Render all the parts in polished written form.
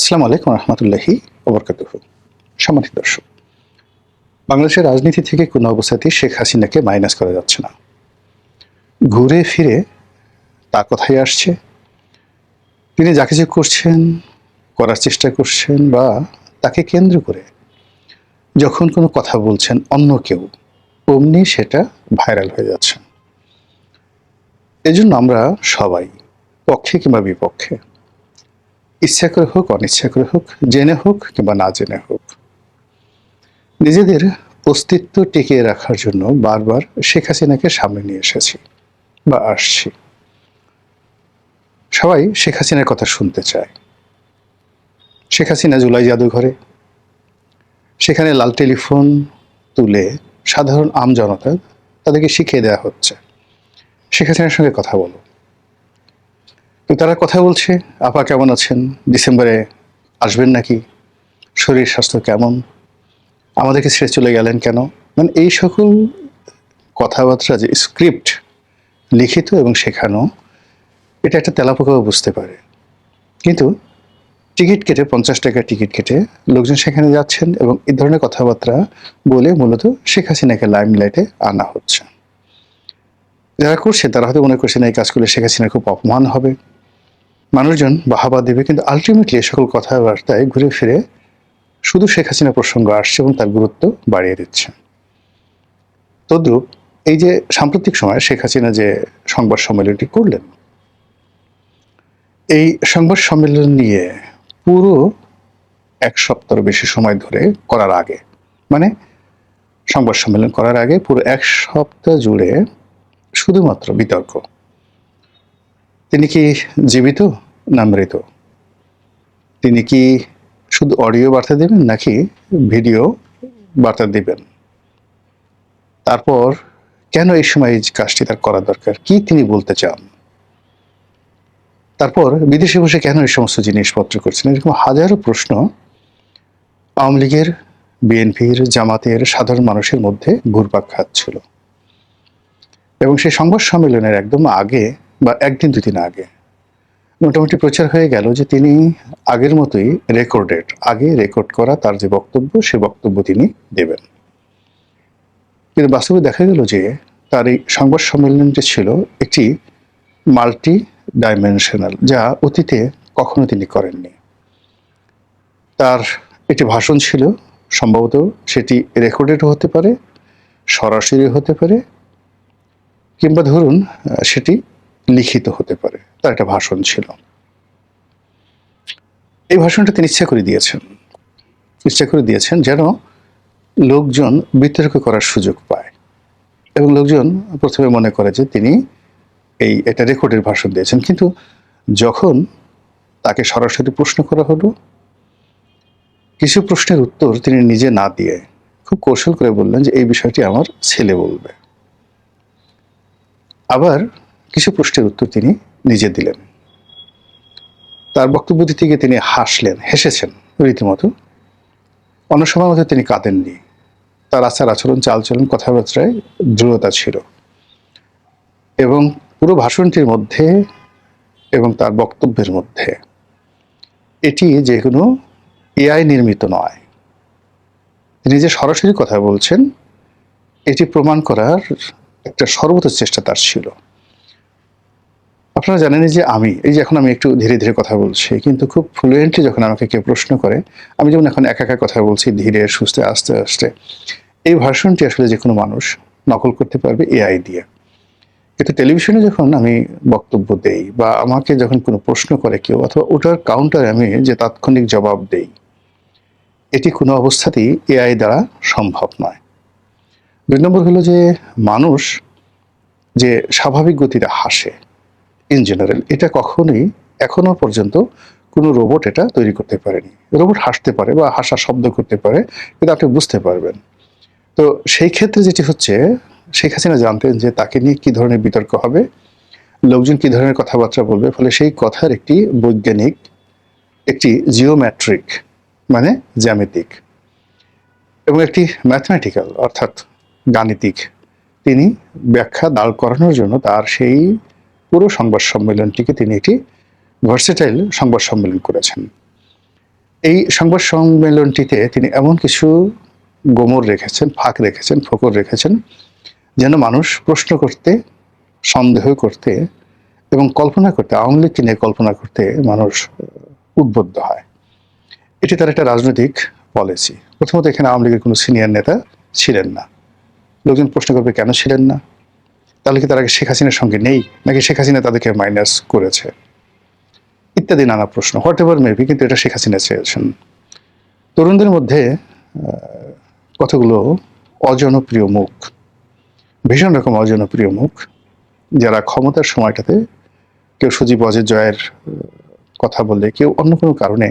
আসসালামু আলাইকুম রহমতুল্লাহি ওবরকাতুহু। সম্মানিত দর্শক, বাংলাদেশের রাজনীতি থেকে কোনো অবস্থাতেই শেখ হাসিনাকে মাইনাস করা যাচ্ছে না। ঘুরে ফিরে তার কথাই আসছে। তিনি যা কিছু করছেন, করার চেষ্টা করছেন বা তাকে কেন্দ্র করে যখন কোনো কথা বলছেন অন্য কেউ, অমনি সেটা ভাইরাল হয়ে যাচ্ছে। এজন্য আমরা সবাই, পক্ষে কিংবা বিপক্ষে, ইচ্ছা করে হোক অনিচ্ছা করে হোক, জেনে হোক কিংবা না জেনে হোক, নিজেদের অস্তিত্ব টিকিয়ে রাখার জন্য বারবার শেখ হাসিনাকে সামনে নিয়ে এসেছি বা আসছি। সবাই শেখ হাসিনার কথা শুনতে চায়। শেখ হাসিনা জুলাই জাদুঘরে, সেখানে লাল টেলিফোন তুলে সাধারণ আমজনতা তাদেরকে শিখিয়ে দেওয়া হচ্ছে শেখ হাসিনার সঙ্গে কথা বলো। তো তারা কথা বলছে, আপা কেমন আছেন, ডিসেম্বরে আসবেন নাকি, শরীর স্বাস্থ্য কেমন, আমাদেরকে ছেড়ে চলে গেলেন কেন। মানে এই সকল কথাবার্তা যে স্ক্রিপ্ট লিখিত এবং শেখানো, এটা একটা তেলাপোকাও বুঝতে পারে। কিন্তু টিকিট কেটে 50 টাকা টিকিট কেটে লোকজন সেখানে যাচ্ছেন এবং এই ধরনের কথাবার্তা বলে মূলত শেখ হাসিনাকে লাইমলাইটে আনা হচ্ছে। যারা করছে তারা হয়তো মনে করছেন এই কাজ করলে শেখ হাসিনার খুব অপমান হবে, মানুষজন বাহাবা দেবে, কিন্তু আলটিমেটলি এই সকল কথাবার্তায় ঘুরে ফিরে শুধু শেখ হাসিনা প্রসঙ্গ আসছে এবং তার গুরুত্ব বাড়িয়ে দিচ্ছে। তদ্রূপ এই যে সাম্প্রতিক সময়ে শেখ হাসিনা যে সংবাদ সম্মেলনটি করলেন, এই সংবাদ সম্মেলন নিয়ে পুরো এক সপ্তাহ বেশি সময় ধরে করার আগে, মানে সংবাদ সম্মেলন করার আগে পুরো এক সপ্তাহ জুড়ে শুধুমাত্র বিতর্ক। তিনি কি জীবিত না মৃত, তিনি কি শুধু অডিও বার্তা দেবেন নাকি ভিডিও বার্তা দেবেন, তারপর কেন এই সময় এই কাজটি তার করা দরকার, কি তিনি বলতে চান, তারপর বিদেশে বসে কেন এই সমস্ত জিনিসপত্র করছেন, এরকম হাজারো প্রশ্ন আওয়ামী লীগের, বিএনপির, জামাতের, সাধারণ মানুষের মধ্যে ঘুরপাক খাচ্ছিল। এবং সেই সংবাদ সম্মেলনের একদম আগে বা একদিন দুদিন আগে মোটামুটি প্রচার হয়ে গেল যে তিনি আগের মতোই আগে রেকর্ড করা তার যে বক্তব্য, সে বক্তব্য তিনি দেবেন। কিন্তু বাস্তবে দেখা গেল যে তার এই সংবাদ সম্মেলনটি ছিল একটি মাল্টি ডাইমেনশনাল, যা অতীতে কখনো তিনি করেননি। তার একটি ভাষণ ছিল, সম্ভবত সেটি রেকর্ডেডও হতে পারে, সরাসরি হতে পারে, কিংবা ধরুন সেটি লিখিত হতে পারে। তার একটা ভাষণ ছিল। এই ভাষণটা তিনি ইচ্ছা করে দিয়েছেন যেন লোকজন বিতর্ক করার সুযোগ পায় এবং লোকজন প্রথমে মনে করে যে তিনি এটা রেকর্ডের ভাষণ দিয়েছেন। কিন্তু যখন তাকে সরাসরি প্রশ্ন করা হলো, কিছু প্রশ্নের উত্তর তিনি নিজে না দিয়ে খুব কৌশল করে বললেন যে এই বিষয়টি আমার ছেলে বলবে। আবার কিছু প্রশ্নের উত্তর তিনি নিজে দিলেন। তার বক্তব্য দিতে গিয়ে তিনি হেসেছেন রীতিমতো। অন্য সময় মতো তিনি কাঁদেননি। তার আচার আচরণ, চালচলন, কথাবার্তায় দৃঢ়তা ছিল এবং পুরো ভাষণটির মধ্যে এবং তার বক্তব্যের মধ্যে এটি যে কোনো এআই নির্মিত নয়। তিনি যে সরাসরি কথা বলছেন এটি প্রমাণ করার একটা সর্বোচ্চ চেষ্টা তার ছিল। আপনারা জানেন যে এখন আমি একটু ধীরে ধীরে কথা বলছি, কিন্তু খুব ফ্লুয়েন্টলি যখন আমাকে কেউ প্রশ্ন করে, আমি যেমন এখন একা একা কথা বলছি, ধীরে সুস্থে আস্তে আস্তে, এই ভার্সনটি আসলে যে কোনো মানুষ নকল করতে পারবে এআই দিয়ে। কিন্তু টেলিভিশনে যখন আমি বক্তব্য দেই বা আমাকে যখন কোনো প্রশ্ন করে কেউ, অথবা ওটার কাউন্টারে আমি যে তাৎক্ষণিক জবাব দেই, এটি কোনো অবস্থাতেই এআই দ্বারা সম্ভব নয়। 2 নম্বর হলো যে মানুষ যে স্বাভাবিক গতিতে হাসে ইন জেনারেল, এটা কখনোই এখনো পর্যন্ত কোনো রোবট এটা তৈরি করতে পারেনি। রোবট হাসতে পারে বা হাসার শব্দ করতে পারে, কিন্তু আপনি বুঝতে পারবেন। তো সেই ক্ষেত্রে যেটি হচ্ছে, শেখ হাসিনা জানতেন যে তাকে নিয়ে কী ধরনের বিতর্ক হবে, লোকজন কী ধরনের কথাবার্তা বলবে, ফলে সেই কথার একটি বৈজ্ঞানিক, একটি জিওমেট্রিক মানে জ্যামিতিক এবং একটি ম্যাথমেটিক্যাল অর্থাৎ গাণিতিক তিনি ব্যাখ্যা দাঁড় করানোর জন্য তার সেই পুরো সংবাদ সম্মেলনটিকে তিনি একটি ভার্সেটাইল সংবাদ সম্মেলন করেছেন। এই সংবাদ সম্মেলনটিতে তিনি এমন কিছু গোমর রেখেছেন, ফাঁক রেখেছেন, ফোকর রেখেছেন, যেন মানুষ প্রশ্ন করতে, সন্দেহ করতে এবং কল্পনা করতে, আওয়ামী লীগকে নিয়ে কল্পনা করতে মানুষ উদ্বুদ্ধ হয়। এটি তার একটা রাজনৈতিক পলিসি। প্রথমত, এখানে আওয়ামী লীগের কোনো সিনিয়র নেতা ছিলেন না। লোকজন প্রশ্ন করবে কেন ছিলেন না? তাহলে কি তারা শেখ হাসিনার সঙ্গে নেই, নাকি শেখ হাসিনা তাদেরকে মাইনাস করেছে, ইত্যাদি নানা প্রশ্ন। হোয়াট এভার মেবি, কিন্তু এটা শেখ হাসিনা চেয়েছেন। তরুণদের মধ্যে কতগুলো অজনপ্রিয় মুখ, ভীষণ রকম অজনপ্রিয় মুখ, যারা ক্ষমতার সময়টাতে কেউ সজীব ওয়াজেদ জয়ের কথা বললে, কেউ অন্য কোনো কারণে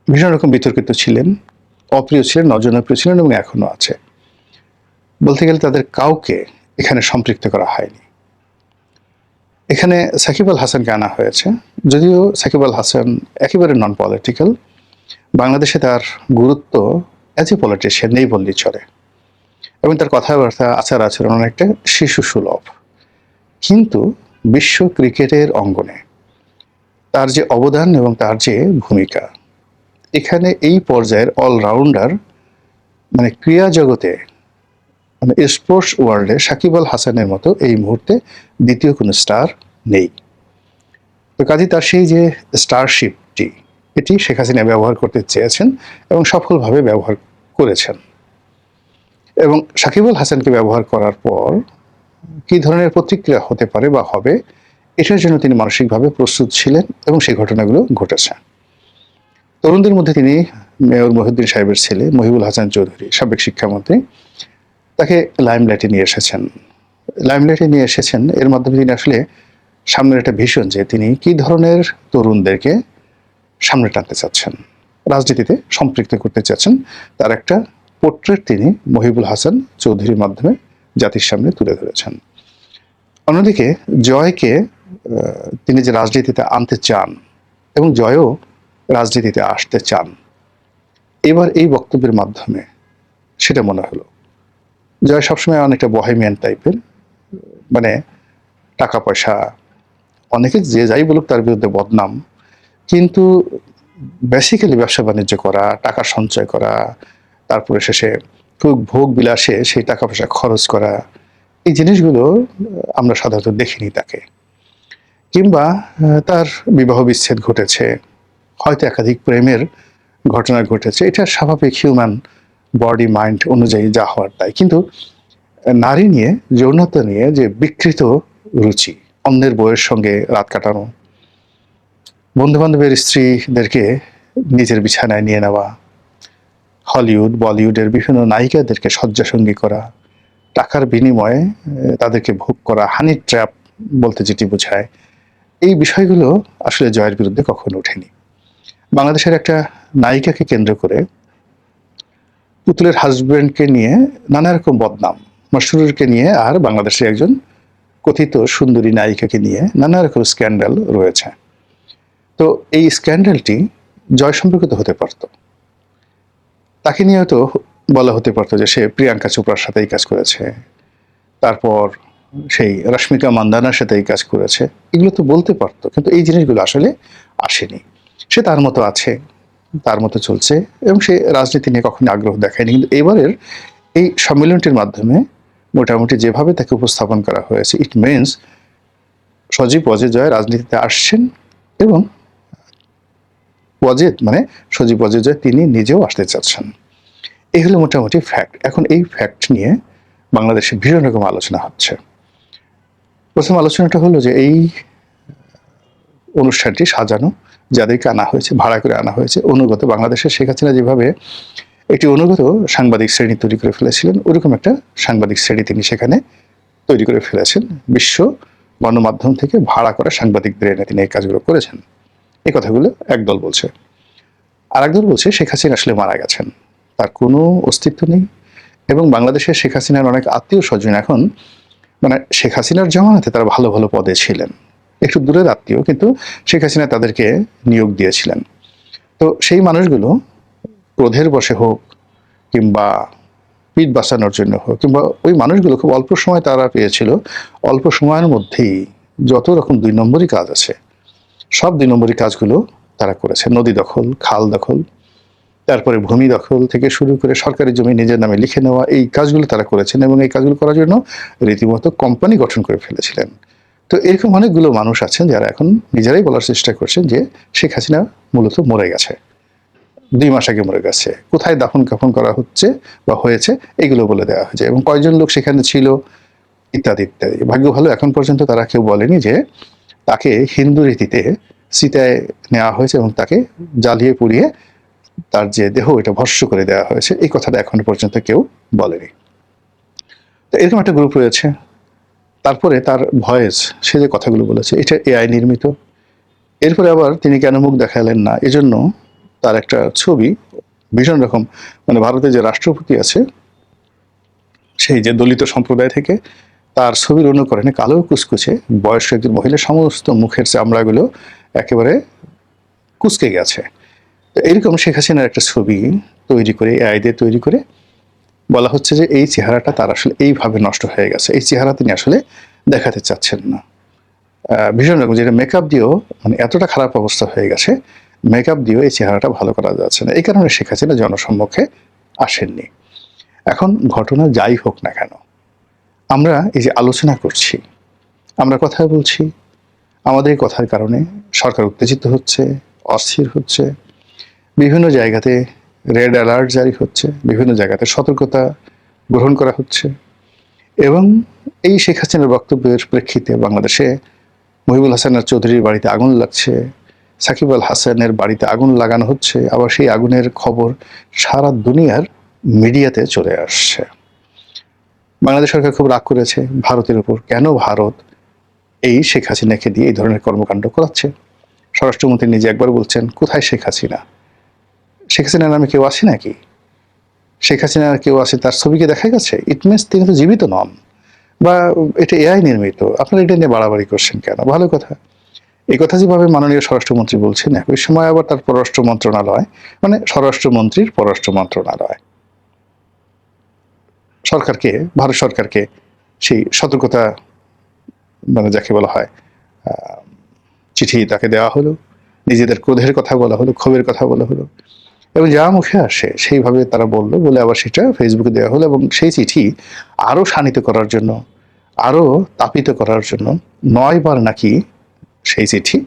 ভীষণ রকম বিতর্কিত ছিলেন, অপ্রিয় ছিলেন, অজনপ্রিয় ছিলেন এবং এখনো আছে। বলতে গেলে তাদের কাউকে এখানে সম্পৃক্ত করা হয়নি। এখানে সাকিব আল হাসানকে আনা হয়েছে, যদিও সাকিব আল হাসান একেবারে নন পলিটিক্যাল। বাংলাদেশে তার গুরুত্ব অ্যাজ এ পলিটিশিয়ান নেই বললেই চলে, এবং তার কথাবার্তা, আচার আচরণ অনেকটা শিশু সুলভ। কিন্তু বিশ্ব ক্রিকেটের অঙ্গনে তার যে অবদান এবং তার যে ভূমিকা, এখানে এই পর্যায়ের অলরাউন্ডার, মানে ক্রীড়া জগতে, মানে স্পোর্টস ওয়ার্ল্ডে সাকিব আল হাসানের মতো এই মুহূর্তে দ্বিতীয় কোনো স্টার নেই। তো কাজে তার সেই যে স্টারশিপটি, এটি শেখ হাসিনা ব্যবহার করতে চেয়েছেন এবং সফলভাবে ব্যবহার করেছেন। এবং সাকিব আল হাসানকে ব্যবহার করার পর কী ধরনের প্রতিক্রিয়া হতে পারে বা হবে, এটার জন্য তিনি মানসিকভাবে প্রস্তুত ছিলেন এবং সেই ঘটনাগুলো ঘটেছে। তরুণদের মধ্যে তিনি মেয়র মহিউদ্দিন সাহেবের ছেলে মহিবুল হাসান চৌধুরী, সাবেক শিক্ষামন্ত্রী, তাকে লাইমলাইটে নিয়ে এসেছেন। এর মাধ্যমে তিনি আসলে সামনের একটা ভিশন, যে তিনি কী ধরনের তরুণদেরকে সামনে টানতে চাচ্ছেন, রাজনীতিতে সম্পৃক্ত করতে চাচ্ছেন, তার একটা পোর্ট্রেট তিনি মহিবুল হাসান চৌধুরীর মাধ্যমে জাতির সামনে তুলে ধরেছেন। অন্যদিকে জয়কে তিনি যে রাজনীতিতে আনতে চান এবং জয়ও রাজনীতিতে আসতে চান, এবার এই বক্তব্যের মাধ্যমে সেটা মনে হলো। জয় সবসময় অনেকটা বহেমিয়ান টাইপের, মানে টাকা পয়সা, অনেকে যে যাই বলুক তার বিরুদ্ধে বদনাম, কিন্তু বেসিক্যালি ব্যবসা বাণিজ্য করা, টাকা সঞ্চয় করা, তারপরে শেষে খুব ভোগ বিলাসে সেই টাকা পয়সা খরচ করা, এই জিনিসগুলো আমরা সাধারণত দেখিনি তাকে। কিংবা তার বিবাহ বিচ্ছেদ ঘটেছে, হয়তো একাধিক প্রেমের ঘটনা ঘটেছে, এটা স্বাভাবিক হিউম্যান বডি মাইন্ড অনুযায়ী যা হওয়ার তাই। কিন্তু নারী নিয়ে, যৌনতা নিয়ে যে বিকৃত রুচি, অন্যের বউয়ের সঙ্গে রাত কাটানো, বন্ধুবান্ধবের স্ত্রীদেরকে নিজের বিছানায় নিয়ে নেওয়া, হলিউড বলিউডের বিভিন্ন নায়িকাদেরকে শয্যাসঙ্গী করা, টাকার বিনিময়ে তাদেরকে ভোগ করা, হানি ট্র্যাপ বলতে যেটি বোঝায়, এই বিষয়গুলো আসলে জয়ের বিরুদ্ধে কখনো ওঠেনি। বাংলাদেশের একটা নায়িকাকে কেন্দ্র করে পুতুলের হাজব্যান্ডকে নিয়ে নানা রকম বদনাম, মাসরুরকে নিয়ে, আর বাংলাদেশের একজন কথিত সুন্দরী নায়িকাকে নিয়ে নানা রকম স্ক্যান্ডাল রয়েছে। তো এই স্ক্যান্ডালটি জয় সম্পর্কিত হতে পারত, তাকে নিয়েও তো বলা হতে পারতো যে সে প্রিয়াঙ্কা চোপড়ার সাথে এই কাজ করেছে, তারপর সেই রশ্মিকা মান্দানার সাথে এই কাজ করেছে, এগুলো তো বলতে পারতো। কিন্তু এই জিনিসগুলো আসলে আসেনি। সে তার মতো আছে, তার মতো চলছে এবং সে রাজনীতি নিয়ে কখনো আগ্রহ দেখায়নি। কিন্তু এবারের এই সম্মেলনটির মাধ্যমে মোটামুটি যেভাবে তাকে উপস্থাপন করা হয়েছে, ইট মিনস সজীব ওয়াজেদ জয় রাজনীতিতে আসছেন এবং ওয়াজেদ মানে সজীব ওয়াজেদ জয় তিনি নিজেও আসতে চাচ্ছেন। এই হলো মোটামুটি ফ্যাক্ট। এখন এই ফ্যাক্ট নিয়ে বাংলাদেশে ভীষণ রকম আলোচনা হচ্ছে। প্রথম আলোচনাটা হলো যে এই অনুষ্ঠানটি সাজানো, যাদেরকে আনা হয়েছে, ভাড়া করে আনা হয়েছে, অনুগত, বাংলাদেশের শেখ হাসিনা যেভাবে একটি অনুগত সাংবাদিক শ্রেণী তৈরি করে ফেলেছিলেন, ওরকম একটা সাংবাদিক শ্রেণী তিনি সেখানে তৈরি করে ফেলেছেন। বিশ্ব গণমাধ্যম থেকে ভাড়া করা সাংবাদিকদের এনে তিনি এই কাজগুলো করেছেন। এই কথাগুলো একদল বলছে, আর একদল বলছে শেখ হাসিনা আসলে মারা গেছেন, তার কোনো অস্তিত্ব নেই। এবং বাংলাদেশের শেখ হাসিনার অনেক আত্মীয় স্বজন এখন, মানে শেখ হাসিনার জামানাতে তারা ভালো ভালো পদে ছিলেন, একটু দূরের আত্মীয়, কিন্তু শেখ হাসিনা তাদেরকে নিয়োগ দিয়েছিলেন। তো সেই মানুষগুলো ক্রোধের বশে হোক কিংবা পিঠ বাঁচানোর জন্য হোক, কিংবা ওই মানুষগুলো খুব অল্প সময় তারা পেয়েছিল, অল্প সময়ের মধ্যেই যত রকম 2 নম্বরই কাজ আছে, সব 2 নম্বরই কাজগুলো তারা করেছে, নদী দখল, খাল দখল, তারপরে ভূমি দখল থেকে শুরু করে সরকারি জমি নিজের নামে লিখে নেওয়া, এই কাজগুলো তারা করেছেন এবং এই কাজগুলো করার জন্য রীতিমতো কোম্পানি গঠন করে ফেলেছিলেন। তো এরকম অনেকগুলো মানুষ আছেন যারা এখন নিজেরাই বলার চেষ্টা করছেন যে শেখ হাসিনা মূলত মরে গেছে, 2 মাস আগে মরে গেছে, কোথায় দাফন কাফন করা হচ্ছে বা হয়েছে এগুলো বলে দেওয়া হয়েছে, এবং কয়জন লোক সেখানে ছিল ইত্যাদি ইত্যাদি। ভাগ্য ভালো এখন পর্যন্ত তারা কেউ বলেনি যে তাকে হিন্দু রীতিতে চিতায় নেওয়া হয়েছে এবং তাকে জ্বালিয়ে পুড়িয়ে তার যে দেহ এটা ভস্য করে দেওয়া হয়েছে, এই কথাটা এখনো পর্যন্ত কেউ বলেনি। তো এরকম একটা গ্রুপ রয়েছে। তারপরে তার ভয়েস, সে যে কথাগুলো বলেছে এটা এআই নির্মিত। এরপরে আবার তিনি কেন মুখ দেখালেন না, এজন্য তার একটা ছবি ভীষণ রকম, মানে ভারতের যে রাষ্ট্রপতি আছে সেই যে দলিত সম্প্রদায় থেকে, তার ছবির অনুকরণে কালো কুচকুচে বয়স্ক একজন মহিলার সমস্ত মুখের চামড়াগুলো একেবারে কুচকে গেছে। তো এরকম শেখ হাসিনার একটা ছবি তৈরি করে, এআই দিয়ে তৈরি করে বলা হচ্ছে যে এই চেহারাটা তার আসলে এইভাবে নষ্ট হয়ে গেছে, এই চেহারা তিনি আসলে দেখাতে চাচ্ছেন না। ভীষণ রকম, যেটা মেকআপ দিয়েও মানে এতটা খারাপ অবস্থা হয়ে গেছে, মেকআপ দিয়েও এই চেহারাটা ভালো করা যাচ্ছে না। এই কারণে শেখ হাসিনা জনসম্মুখে আসেননি। এখন ঘটনা যাই হোক না কেন, আমরা এই যে আলোচনা করছি, আমরা কথা বলছি, আমাদের এই কথার কারণে সরকার উত্তেজিত হচ্ছে, অস্থির হচ্ছে, বিভিন্ন জায়গাতে রেড অ্যালার্ট জারি হচ্ছে, বিভিন্ন জায়গাতে সতর্কতা গ্রহণ করা হচ্ছে, এবং এই শেখ হাসিনার বক্তব্যের প্রেক্ষিতে বাংলাদেশে মহিবুল হাসানের চৌধুরীর বাড়িতে আগুন লাগছে, সাকিব আল হাসানের বাড়িতে আগুন লাগানো হচ্ছে, আবার সেই আগুনের খবর সারা দুনিয়ার মিডিয়াতে চলে আসছে। বাংলাদেশ সরকার খুব রাগ করেছে ভারতের উপর, কেন ভারত এই শেখ হাসিনাকে দিয়ে এই ধরনের কর্মকাণ্ড করাচ্ছে। স্বরাষ্ট্রমন্ত্রী নিজে একবার বলছেন, কোথায় শেখ হাসিনা? শেখ হাসিনার নামে কেউ আসে নাকি? শেখ হাসিনার কেউ আসে তার ছবিকে দেখা গেছে? ইট মিনস তিনি তো জীবিত নন, বা এটা এআই নির্মিত। আপনারা এটা নিয়ে বাড়াবাড়ি করছেন কেন? ভালো কথা। এই কথা যেভাবে মাননীয় স্বরাষ্ট্রমন্ত্রী বলছেন, একই সময় আবার তার পররাষ্ট্র মন্ত্রণালয়, মানে স্বরাষ্ট্রমন্ত্রীর পররাষ্ট্র মন্ত্রণালয় সরকারকে, ভারত সরকারকে সেই সতর্কতা, মানে যাকে বলা হয় চিঠি তাকে দেওয়া হলো, নিজেদের ক্রোধের কথা বলা হলো, ক্ষোভের কথা বলা হলো, এবং যা মুখে আসে সেইভাবে তারা বললো, বলে আবার সেটা ফেসবুকে দেওয়া হলো, এবং সেই চিঠি আরও শানিত করার জন্য, আরও তাপিত করার জন্য 9 বার নাকি সেই চিঠি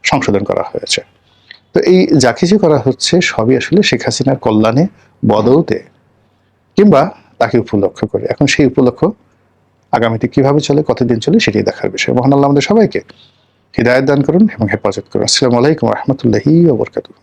সংশোধন করা হয়েছে। তো এই যা কিছু করা হচ্ছে সবই আসলে শেখ হাসিনার কল্যাণে, বদৌতে, কিংবা তাকে উপলক্ষ করে। এখন সেই উপলক্ষ আগামীতে কিভাবে চলে, কতদিন চলে, সেটাই দেখার বিষয়। মহান আল্লাহ আমাদের সবাইকে হিদায়াত দান করুন এবং হেফাজত করুন। আসসালামু আলাইকুম ওয়া রাহমাতুল্লাহি ওয়া বারাকাতুহু।